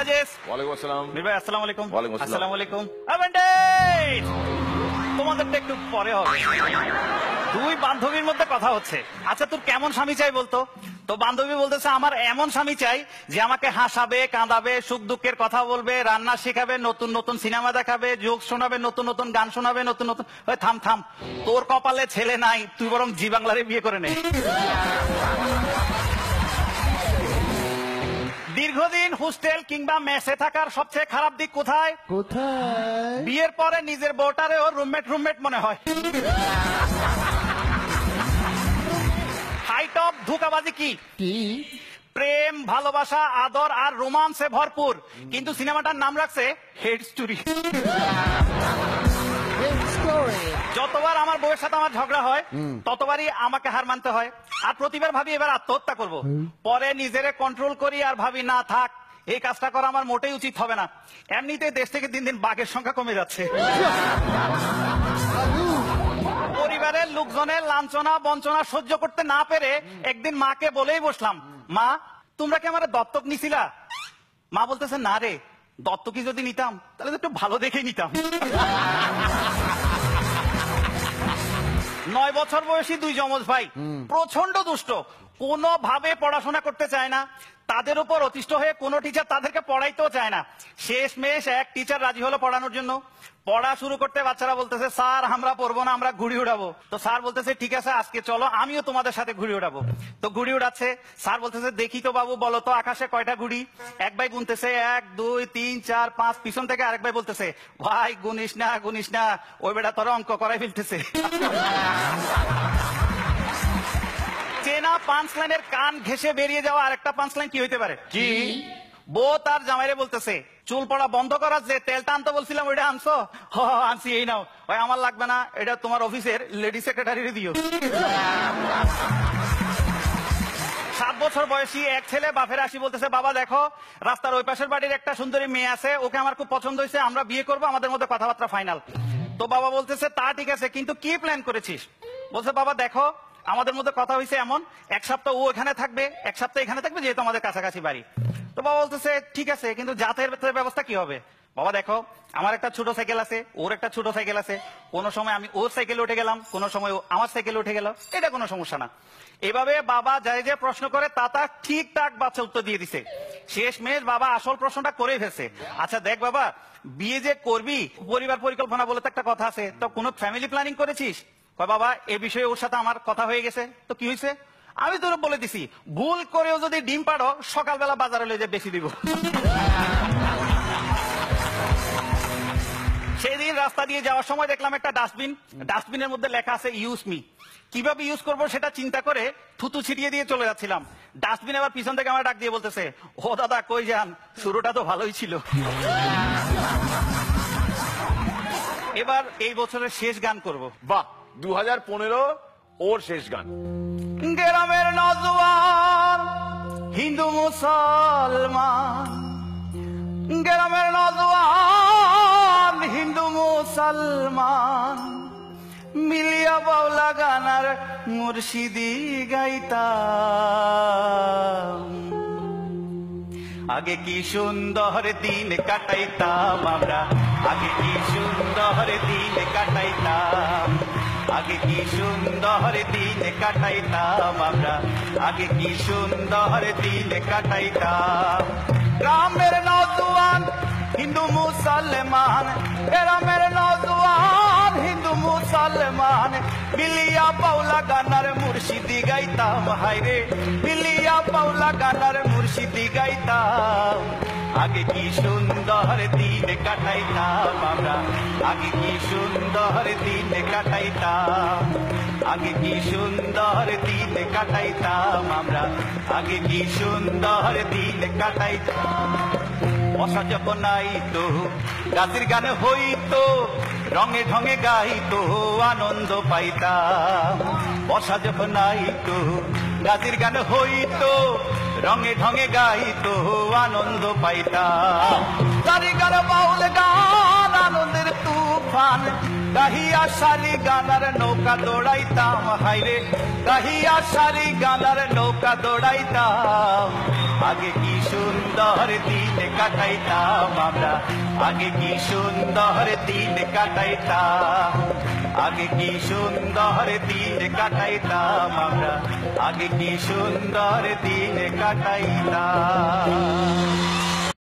রাজেশ। ওয়ালাইকুম আসসালাম। মীর ভাই আসসালামু আলাইকুম। ওয়ালাইকুম আসসালাম। আসসালামু আলাইকুম। তোমাদেরটা একটু পরে হবে। দুই বান্ধবীর মধ্যে কথা হচ্ছে। আচ্ছা তোর কেমন স্বামী চাই বলতো? তো বান্ধবী বলতেছে আমার এমন স্বামী চাই যে আমাকে হাসাবে, কাঁদাবে, সুখ দুঃখের কথা বলবে, রান্না শেখাবে, নতুন নতুন সিনেমা দেখাবে, জোক শোনাবে, নতুন নতুন গান শোনাবে, নতুন নতুন। থাম থাম, তোর কপালে ছেলে নাই, তুই বরং জি বাংলারে বিয়ে করে নে। দীর্ঘদিন হোস্টেল কিংবা মেসে থাকার সবচেয়ে খারাপ দিক কোথায়? কোথায়? বিয়ের পরে নিজের বউটারেও রুমমেট মনে হয়। হাইট অফ ধোঁকাবাজি কি? কি? প্রেম, ভালোবাসা, আদর আর রোমান্সে ভরপুর, কিন্তু সিনেমাটার নাম রাখছে হেড স্টোরি। যতবার আমার বউয়ের সাথে আমার ঝগড়া হয় ততবারই আমাকে হার মানতে হয়, আর প্রতিবার ভাবি এবার আত্মহত্যা করব। পরে নিজেরে কন্ট্রোল করি আর ভাবি না থাক, এই কাজটা করা আমার মোটেই উচিত হবে না। এমনিতে দেশ থেকে দিন দিন বাঘের সংখ্যা কমে যাচ্ছে। পরিবারের লোকজনের লাঞ্ছনা বঞ্চনা সহ্য করতে না পেরে একদিন মাকে বলেই বসলাম, মা তোমরা কি আমার দত্তক নিছিলা? মা বলতেছে না রে, দত্তকি যদি নিতাম তাহলে তো একটু ভালো দেখে নিতাম। 9 বছর বয়সী দুই যমজ ভাই, প্রচন্ড দুষ্ট, কোনোভাবে পড়াশোনা করতে চায় না। তাদের উপর অতিষ্ঠ হয়ে কোনো টিচার তাদেরকে পড়াইতেও চায় না। শেষমেশ এক টিচার রাজি হলো পড়ানোর জন্য। পড়া শুরু করতে বাচ্চারা বলতেছে স্যার আমরা পড়বো না, আমরা ঘুড়ি উড়াবো। তো স্যার বলতেছে ঠিক আছে আজকে চলো আমিও তোমাদের সাথে ঘুড়ি উড়াবো। তো ঘুড়ি উড়াচ্ছে, স্যার বলতেছে দেখি তো বাবু বলো তো আকাশে কয়টা ঘুড়ি? এক ভাই গুনতেছে 1 2 3 4 5, পিছন থেকে আরেক ভাই বলতেছে ভাই গুনিস না, ওই বেটা তোর অঙ্ক করাই ফেলতেছে। চেনা পাঁচ লাইনের কান ঘেঁষে বেরিয়ে যাওয়া আরেকটা পাঁচ লাইন কি হইতে পারে? কি? বউ তার জামাইরে বলতেছে চুল পড়া বন্ধ করার যে তেলটা আনতে বলছিলাম ওইটা আনছো? আনছি, এই নাও। ওই আমার লাগবে না, এটা তোমার অফিসের লেডি সেক্রেটারি দিও। 7 বছর বয়সী এক ছেলে বাপের আসি বলতেছে বাবা দেখো রাস্তার ওই পাশের বাড়ির একটা সুন্দরী মেয়ে আছে, ওকে আমার খুব পছন্দ হয়েছে, আমরা বিয়ে করবো, আমাদের মধ্যে কথাবার্তা ফাইনাল। তো বাবা বলতেছে তা ঠিক আছে, কিন্তু কি প্ল্যান করেছিস? বলছে বাবা দেখো আমাদের মধ্যে কথা হয়েছে এমন, এক সপ্তাহ ও এখানে থাকবে, এক সপ্তাহ এখানে থাকবে, যেহেতু আমাদের কাছাকাছি বাড়ি। তো বাবা বলতেছে ঠিক আছে, কিন্তু যাতায়াতের ব্যবস্থা কি হবে? বাবা দেখো আমার একটা ছোট সাইকেল আছে, ওর একটা ছোট সাইকেল আছে, কোনো সময় আমি ওর সাইকেলে উঠে গেলাম, কোনো সময় ও আমার সাইকেলে উঠে গেল, এটা কোনো সমস্যা না। এভাবে বাবা যাই যে প্রশ্ন করে তা ঠিকঠাক বাচ্চা উত্তর দিয়ে দিছে। শেষমেশ বাবা আসল প্রশ্নটা করে ফেলছে, আচ্ছা দেখ বাবা বিয়ে যে করবি, পরিবার পরিকল্পনা বলে তো একটা কথা আছে, তো কোনো ফ্যামিলি প্ল্যানিং করেছিস? বাবা এ বিষয়ে ওর সাথে আমার কথা হয়ে গেছে। তো কি হয়েছে? আমি তোর বলে দিছি ভুল করেও যদি ডিম পাড়ো সকালবেলা বাজারে লয়ে যে বেশি দিব। সেদিন রাস্তা দিয়ে যাওয়ার সময় দেখলাম একটা ডাস্টবিনের মধ্যে লেখা আছে ইউজ মি। কিভাবে ইউজ করবো সেটা চিন্তা করে থুতু ছিটিয়ে দিয়ে চলে যাচ্ছিলাম। ডাস্টবিন আবার পিছন থেকে আমার ডাক দিয়ে বলতেছে ও দাদা কই যান, শুরুটা তো ভালোই ছিল। এবার এই বছরের শেষ গান করব। বাহ, 2015 ওর শেষ গান। গ্রামের নজওয়ান হিন্দু মুসলমান, গ্রামের নজওয়ান হিন্দু মুসলমান, মিলিয়া বাউলা গানার মুর্শিদি গাইতাম। আগে কি সুন্দর দিন কাটাইতাম আমরা, আগে কি সুন্দর দিন কাটাইতাম, আগে কি সুন্দর দিন কাটাইতাম আমরা, আগে কি সুন্দর দিন কাটাইতাম। গ্রামের নওজোয়ান হিন্দু মুসলমান, গ্রামের নওজোয়ান হিন্দু মুসলমান, মিলিয়া বাউলা গানার মুর্শিদি গাইতাম। হায়রে মিলিয়া বাউলা গানার মুর্শিদি গাইতাম। আগে কি সুন্দর দিন কাটাইতাম আমরা, আগে কি সুন্দর দিন কাটাইতাম, আগে কি সুন্দর দিন কাটাইতাম আমরা, আগে কি সুন্দর দিন কাটাইতাম। বসা যখন আইতো গাছের গান হইতো, রঙে ঢঙে গাইতো আনন্দ পাইতাম। বসা যখন আইতো গাছের গান হইতো, রঙে ঢঙে গাইতো আনন্দ পাইতাম। কারিগর বাউল গান আনন্দের তুফান, গাহিয়া সারি গানার নৌকা দৌড়াইতাম। হাইরে গাহিয়া সারি গানার নৌকা দৌড়াইতাম। আগে কি সুন্দর সুন্দর দিন কাটাইতাম আমরা, আগে কি সুন্দর দিন কাটাইতাম, আগে কি সুন্দর দিন কাটাইতাম আমরা, আগে কি সুন্দর দিন কাটাইতাম।